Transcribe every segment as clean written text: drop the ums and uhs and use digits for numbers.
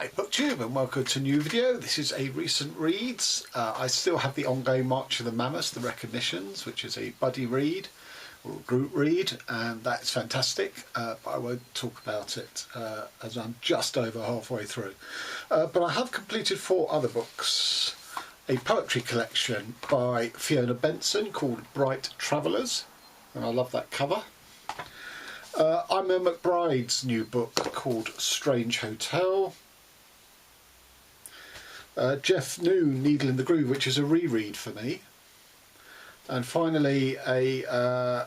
Hi BookTube and welcome to a new video. This is a recent reads. I still have the ongoing March of the Mammoths, The Recognitions, which is a buddy read or a group read, and that's fantastic, but I won't talk about it as I'm just over halfway through. But I have completed 4 other books. A poetry collection by Fiona Benson called Bright Travellers, and I love that cover. Eimear McBride's new book called Strange Hotel. Jeff New, Needle in the Groove, which is a reread for me. And finally a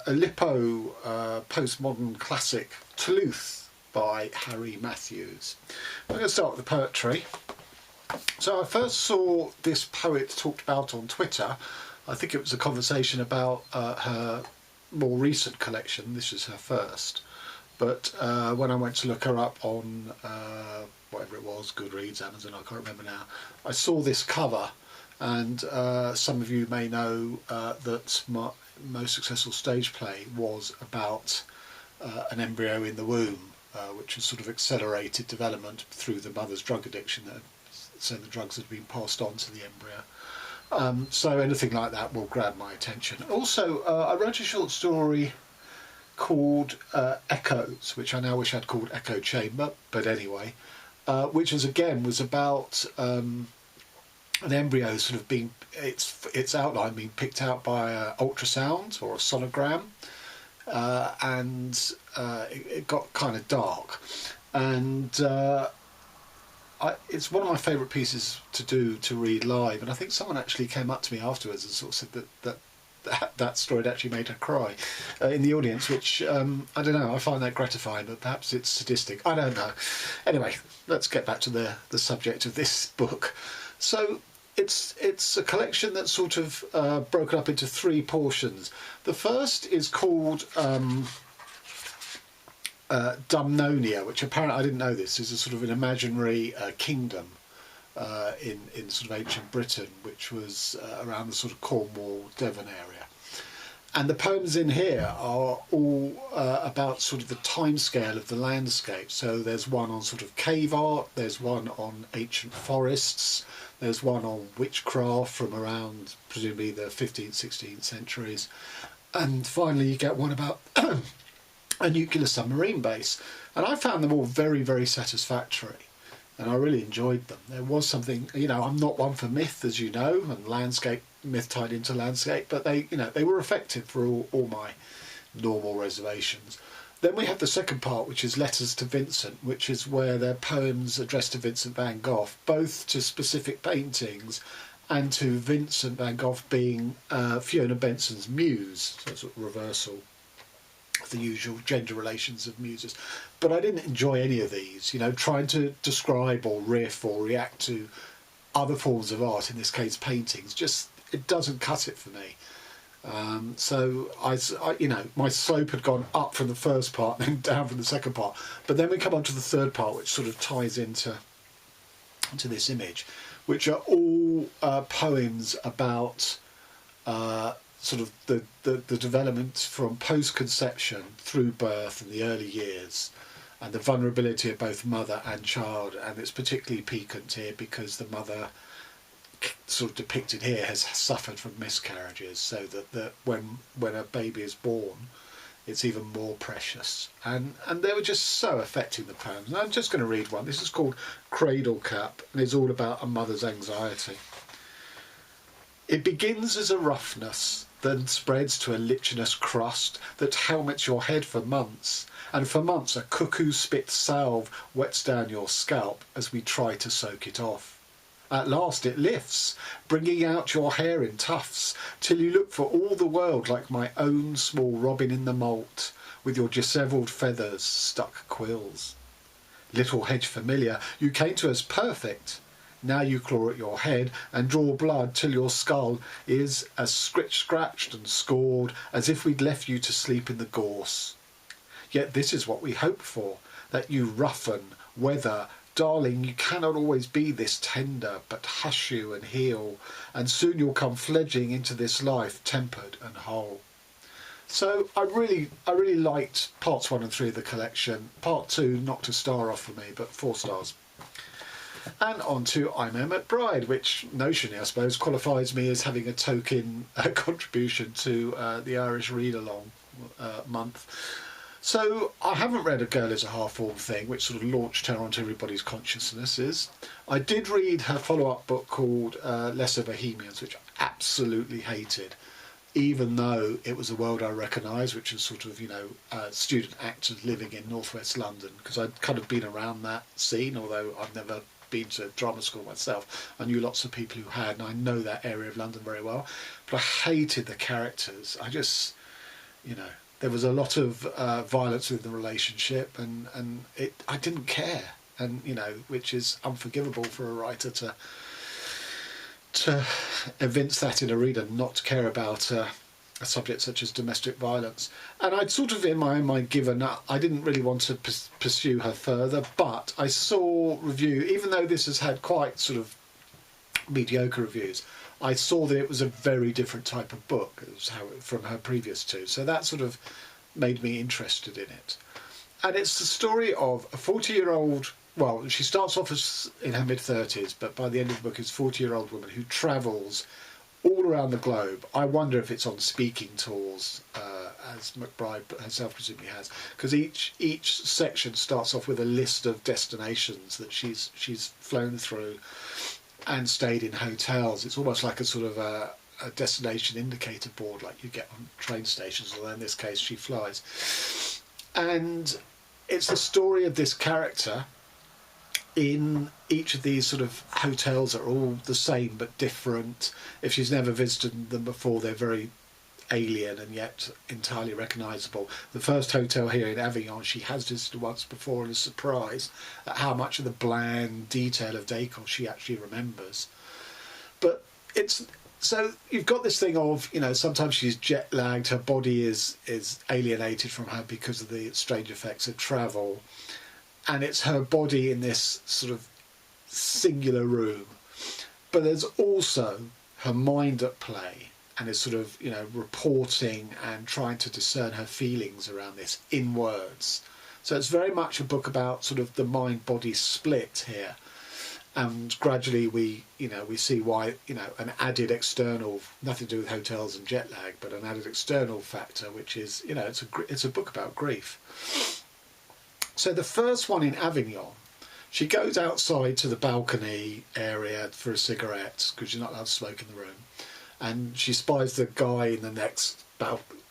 Lippo postmodern classic, Tlooth by Harry Mathews. I'm going to start with the poetry. So I first saw this poet talked about on Twitter. I think it was a conversation about her more recent collection. This is her first, but when I went to look her up on whatever it was, Goodreads, Amazon, I can't remember now, I saw this cover, and some of you may know that my most successful stage play was about an embryo in the womb, which has sort of accelerated development through the mother's drug addiction, so the drugs had been passed on to the embryo. So anything like that will grab my attention. Also, I wrote a short story called Echoes, which I now wish I'd called Echo Chamber, but anyway, which was about an embryo sort of being, its outline being picked out by an ultrasound or a sonogram, and it got kind of dark, and it's one of my favourite pieces to read live, and I think someone actually came up to me afterwards and sort of said that story had actually made her cry in the audience, which I don't know, I find that gratifying, but perhaps it's sadistic, I don't know. Anyway, let's get back to the subject of this book. So it's a collection that's sort of broken up into 3 portions. The first is called Dumnonia, which apparently, I didn't know this, is a sort of an imaginary kingdom in sort of ancient Britain, which was around the sort of Cornwall, Devon area. And the poems in here are all about sort of the time scale of the landscape. So there's one on sort of cave art, there's one on ancient forests, there's one on witchcraft from around presumably the 15th, 16th centuries, and finally you get one about a nuclear submarine base, and I found them all very, very satisfactory, and I really enjoyed them. There was something, you know, I'm not one for myth, as you know, and landscape, myth tied into landscape, but they, you know, they were effective for all my normal reservations. Then we have the second part, which is Letters to Vincent, which is where they're poems addressed to Vincent van Gogh, both to specific paintings and to Vincent van Gogh being Fiona Benson's muse, so sort of reversal the usual gender relations of muses. But I didn't enjoy any of these, you know, trying to describe or riff or react to other forms of art, in this case paintings, just, it doesn't cut it for me. So I, you know, my slope had gone up from the first part and then down from the second part, but then we come on to the third part, which sort of ties into this image, which are all poems about sort of the development from post-conception through birth and the early years, and the vulnerability of both mother and child. And it's particularly piquant here because the mother, sort of depicted here, has suffered from miscarriages, so that when a baby is born, it's even more precious. And they were just so affecting, the poems. And I'm just going to read one. This is called Cradle Cap, and it's all about a mother's anxiety. It begins as a roughness, then spreads to a lichenous crust that helmets your head for months, and for months a cuckoo spit salve wets down your scalp as we try to soak it off. At last it lifts, bringing out your hair in tufts, till you look for all the world like my own small robin in the malt, with your dishevelled feathers stuck quills. Little hedge familiar, you came to us perfect. Now you claw at your head and draw blood till your skull is as scratched and scored as if we'd left you to sleep in the gorse. Yet this is what we hope for, that you roughen, weather. Darling, you cannot always be this tender, but hush you and heal, and soon you'll come fledging into this life tempered and whole. So I really liked parts 1 and 3 of the collection. Part 2 knocked a star off for me, but 4 stars. And on to Eimear McBride, which notionally, I suppose, qualifies me as having a token contribution to the Irish read-along month. So I haven't read A Girl is a Half-Formed Thing, which sort of launched her onto everybody's consciousnesses. I did read her follow-up book called Lesser Bohemians, which I absolutely hated, even though it was a world I recognised, which is sort of, student actors living in northwest London, because I'd kind of been around that scene, although I've never been to drama school myself. I knew lots of people who had, and I know that area of London very well, but I hated the characters. I just, there was a lot of violence within the relationship, and I didn't care, and which is unforgivable for a writer to evince that in a reader, not to care about a subject such as domestic violence. And I'd sort of in my own mind given up. I didn't really want to pursue her further, but I saw review, even though this has had quite sort of mediocre reviews, I saw that it was a very different type of book from her previous two. So that sort of made me interested in it. And it's the story of a 40-year-old, well, she starts off as in her mid-30s, but by the end of the book is a 40-year-old woman who travels all around the globe. I wonder if it's on speaking tours, as McBride herself presumably has, because each section starts off with a list of destinations that she's flown through and stayed in hotels. It's almost like a sort of a destination indicator board like you get on train stations, although in this case she flies. And it's the story of this character in each of these sort of hotels that are all the same but different. If she's never visited them before, they're very alien and yet entirely recognisable. The first hotel here in Avignon she has visited once before and is surprised at how much of the bland detail of decor she actually remembers. But it's so you've got this thing of, sometimes she's jet lagged, her body is alienated from her because of the strange effects of travel, and it's her body in this sort of singular room. But there's also her mind at play, and is sort of, reporting and trying to discern her feelings around this in words. So it's very much a book about sort of the mind-body split here. And gradually we see why, an added external, nothing to do with hotels and jet lag, but an added external factor, which is, it's a book about grief. So the first one in Avignon, she goes outside to the balcony area for a cigarette, because you're not allowed to smoke in the room. And she spies the guy in the next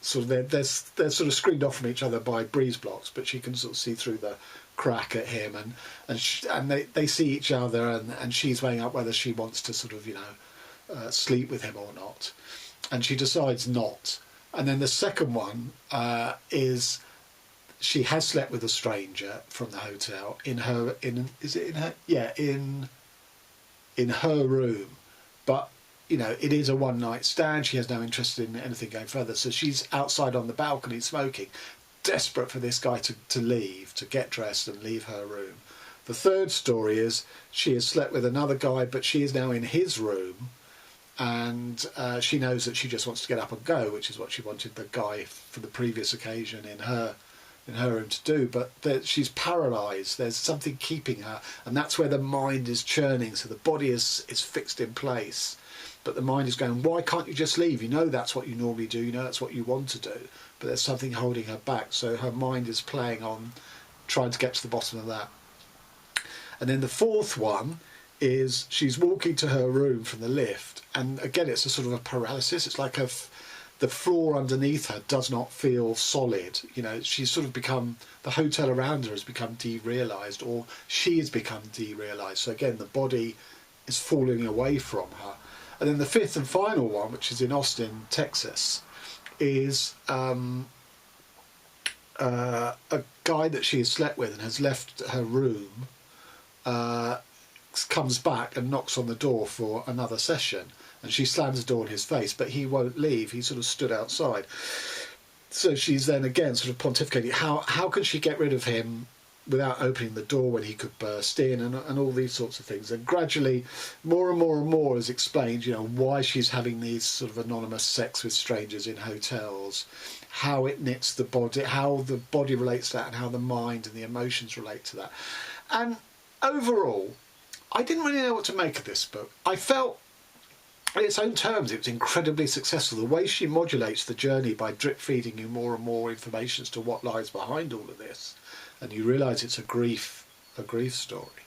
sort of they're sort of screened off from each other by breeze blocks, but she can sort of see through the crack at him, and they see each other, and she's weighing up whether she wants to sort of sleep with him or not, and she decides not. And then the second one is she has slept with a stranger from the hotel in her room, but it is a one-night stand. She has no interest in anything going further. So she's outside on the balcony smoking, desperate for this guy to leave, to get dressed and leave her room. The third story is she has slept with another guy, but she is now in his room, and she knows that she just wants to get up and go, which is what she wanted the guy for the previous occasion in her room to do. But she's paralysed. There's something keeping her, and that's where the mind is churning. So the body is fixed in place, but the mind is going, why can't you just leave? That's what you normally do. That's what you want to do. But there's something holding her back. So her mind is playing on trying to get to the bottom of that. And then the fourth one is she's walking to her room from the lift. And again, it's a sort of a paralysis. It's like the floor underneath her does not feel solid. She's sort of become, the hotel around her has become derealised, or she has become derealised. So again, the body is falling away from her. And then the fifth and final one, which is in Austin, Texas, is a guy that she has slept with and has left her room, comes back and knocks on the door for another session, and she slams the door in his face, but he won't leave. He sort of stood outside. So she's then again sort of pontificating, how can she get rid of him without opening the door when he could burst in, and all these sorts of things. And gradually, more and more and more is explained, why she's having these sort of anonymous sex with strangers in hotels, how it knits the body, how the body relates to that, and how the mind and the emotions relate to that. And overall, I didn't really know what to make of this book. I felt, in its own terms, it was incredibly successful. The way she modulates the journey by drip feeding you more and more information as to what lies behind all of this, and you realise it's a grief story,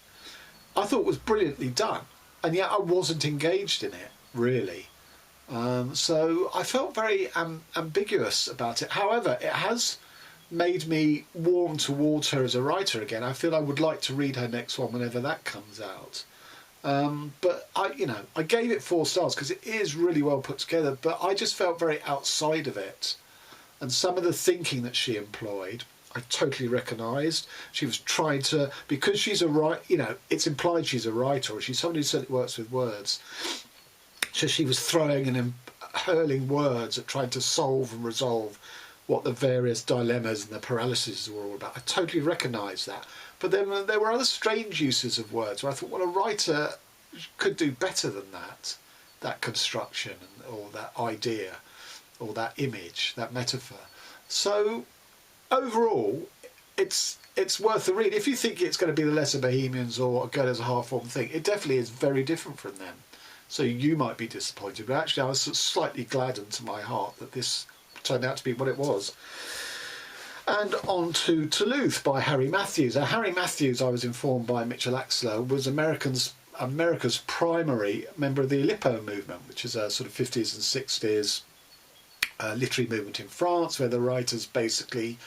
I thought was brilliantly done, and yet I wasn't engaged in it really. So I felt very ambiguous about it. However, it has made me warm towards her as a writer again. I feel I would like to read her next one whenever that comes out. But I gave it 4 stars because it is really well put together, but I just felt very outside of it. And some of the thinking that she employed, I totally recognised. She was trying to, because she's a writer, it's implied she's a writer, or she's somebody who certainly works with words. So she was throwing and hurling words at trying to solve and resolve what the various dilemmas and the paralyses were all about. I totally recognised that. But then there were other strange uses of words where I thought, well, a writer could do better than that construction or that idea or that image, that metaphor. So overall, it's worth a read. If you think it's going to be the Lesser Bohemians or a Girl as a Half-Formed Thing, it definitely is very different from them. So you might be disappointed, but actually I was slightly gladdened to my heart that this turned out to be what it was. And on to Tlooth by Harry Mathews. Now, Harry Mathews, I was informed by Mitchell Axler, was America's primary member of the Aleppo movement, which is a sort of 50s and 60s literary movement in France, where the writers basically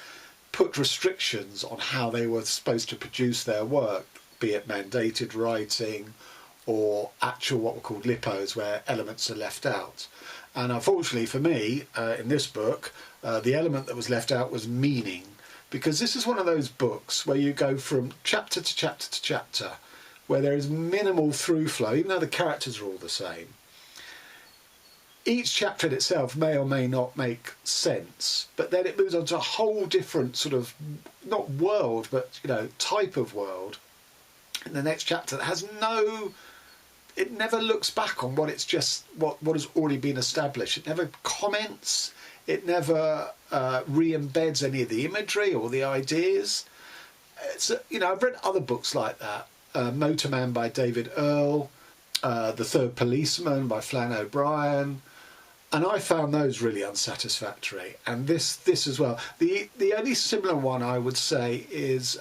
put restrictions on how they were supposed to produce their work, be it mandated writing or actual what were called lippos, where elements are left out. And unfortunately for me, in this book, the element that was left out was meaning, because this is one of those books where you go from chapter to chapter to chapter, where there is minimal through flow, even though the characters are all the same. Each chapter in itself may or may not make sense, but then it moves on to a whole different sort of, not world, but type of world in the next chapter that has it never looks back on what has already been established. It never comments. It never re-embeds any of the imagery or the ideas. I've read other books like that. Motorman by David Earle, The Third Policeman by Flann O'Brien, and I found those really unsatisfactory. And this as well. The only similar one I would say is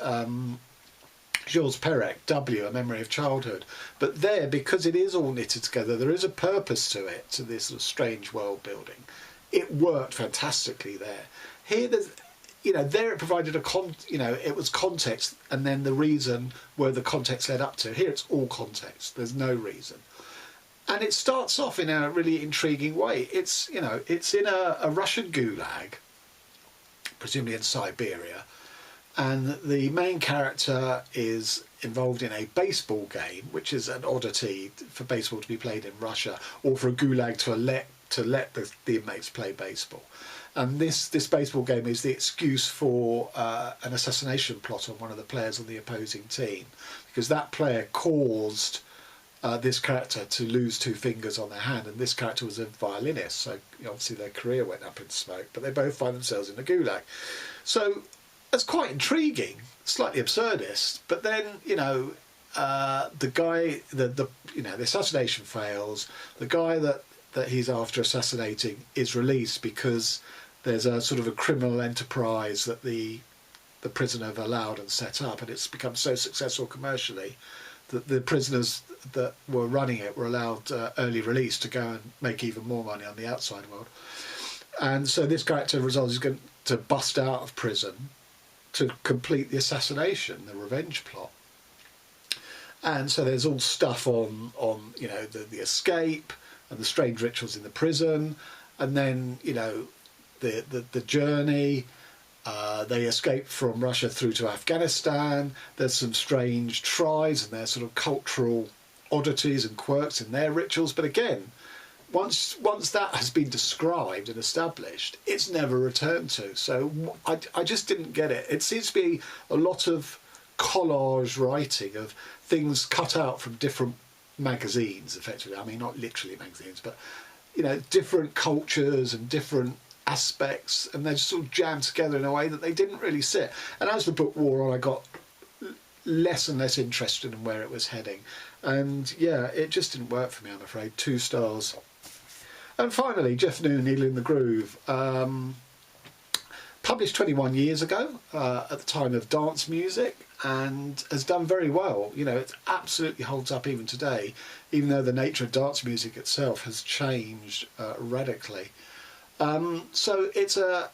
Jules Perec, W, A Memory of Childhood. But there, because it is all knitted together, there is a purpose to it, to this sort of strange world building. It worked fantastically there. Here, there it provided it was context, and then the reason where the context led up to. Here it's all context. There's no reason. And it starts off in a really intriguing way. It's in a Russian gulag, presumably in Siberia, and the main character is involved in a baseball game, which is an oddity for baseball to be played in Russia, or for a gulag to let the inmates play baseball. And this baseball game is the excuse for an assassination plot on one of the players on the opposing team, because that player caused this character to lose 2 fingers on their hand, and this character was a violinist, so obviously their career went up in smoke, but they both find themselves in a gulag. So that's quite intriguing, slightly absurdist, but then the guy, the assassination fails. The guy that he's after assassinating is released because there's a sort of a criminal enterprise that the prison have allowed and set up, and it's become so successful commercially that the prisoners that were running it were allowed early release to go and make even more money on the outside world. And so this character resolves he's going to bust out of prison to complete the assassination, the revenge plot. And so there's all stuff on the escape and the strange rituals in the prison, and then the journey. They escape from Russia through to Afghanistan. There's some strange tribes and their sort of cultural oddities and quirks in their rituals. But again, once that has been described and established, it's never returned to. So I just didn't get it. It seems to be a lot of collage writing of things cut out from different magazines, effectively. I mean, not literally magazines, but different cultures and different aspects, and they're just sort of jammed together in a way that they didn't really sit. And as the book wore on, I got less and less interested in where it was heading. And yeah, it just didn't work for me, I'm afraid. 2 stars. And finally, Jeff New, Needle in the Groove. Published 21 years ago, at the time of dance music, and has done very well. You know, it absolutely holds up even today, even though the nature of dance music itself has changed radically. So it's a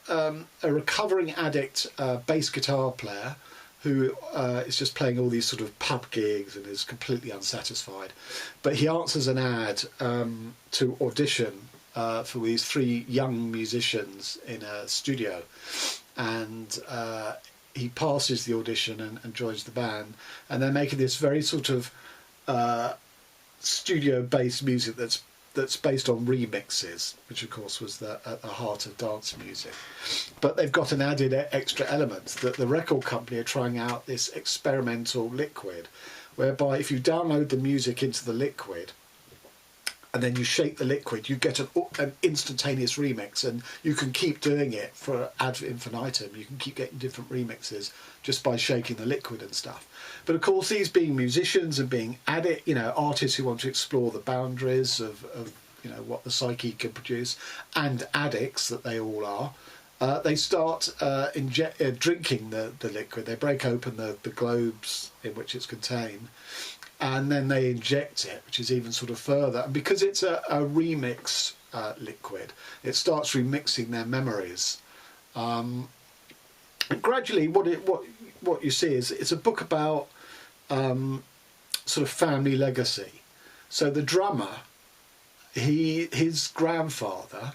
recovering addict bass guitar player who is just playing all these sort of pub gigs and is completely unsatisfied. But he answers an ad to audition for these 3 young musicians in a studio, and he passes the audition and joins the band, and they're making this very sort of studio-based music that's based on remixes, which of course was at the heart of dance music. But they've got an added extra element that the record company are trying out this experimental liquid, whereby if you download the music into the liquid and then you shake the liquid, you get an instantaneous remix, and you can keep doing it for ad infinitum. You can keep getting different remixes just by shaking the liquid and stuff. But of course, these being musicians and being artists who want to explore the boundaries of what the psyche can produce, and addicts that they all are, they start drinking the liquid. They break open the globes in which it's contained, and then they inject it, which is even sort of further. And because it's a remix liquid, it starts remixing their memories. And gradually, what you see is it's a book about sort of family legacy. So the drummer, his grandfather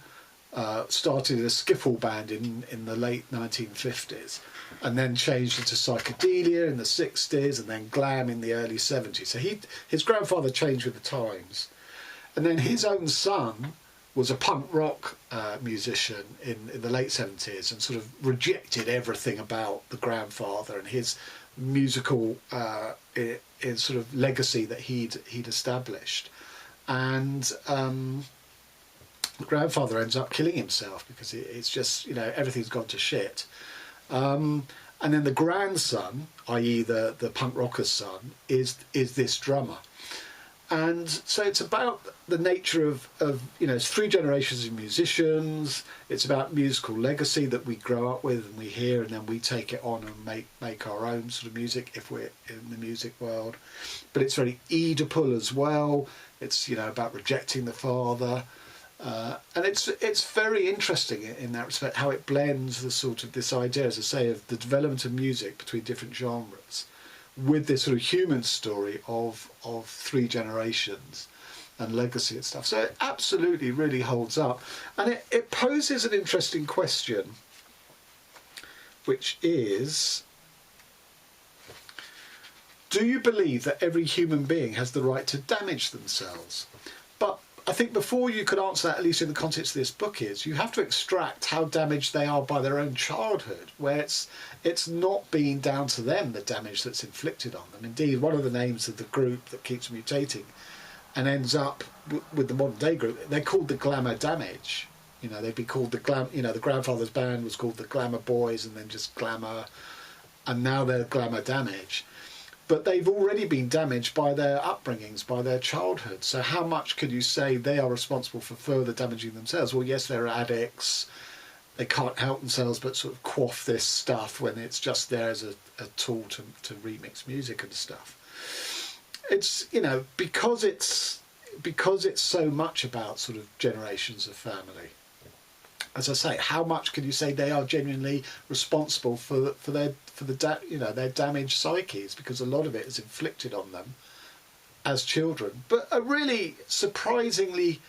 started a skiffle band in the late 1950s, and then changed into psychedelia in the 60s, and then glam in the early 70s. So his grandfather changed with the times. And then his own son was a punk rock musician in the late 70s, and sort of rejected everything about the grandfather and his musical sort of legacy that he'd established. And the grandfather ends up killing himself because it's just, everything's gone to shit. And then the grandson, i.e. the punk rocker's son, is this drummer. And so it's about the nature of it's 3 generations of musicians. It's about musical legacy that we grow up with and we hear, and then we take it on and make our own sort of music if we're in the music world. But it's very Oedipal as well. It's about rejecting the father. And it's very interesting in that respect, how it blends the sort of this idea, as I say, of the development of music between different genres with this sort of human story of 3 generations and legacy and stuff. So it absolutely really holds up. And it poses an interesting question, which is, do you believe that every human being has the right to damage themselves? But I think before you could answer that, at least in the context of this book, is you have to extract how damaged they are by their own childhood, where it's not being down to them, the damage that's inflicted on them. Indeed, one of the names of the group that keeps mutating and ends up with the modern day group, they're called the Glamour Damage. They'd be called the the grandfather's band was called the Glamour Boys, and then just Glamour, and now they're Glamour Damage. But they've already been damaged by their upbringings, by their childhood. So how much could you say they are responsible for further damaging themselves? Well, yes, they're addicts. They can't help themselves but sort of quaff this stuff when it's just there as a tool to remix music and stuff. It's, because it's so much about sort of generations of family. As I say, how much can you say they are genuinely responsible for their damaged psyches, because a lot of it is inflicted on them as children. But a really surprisingly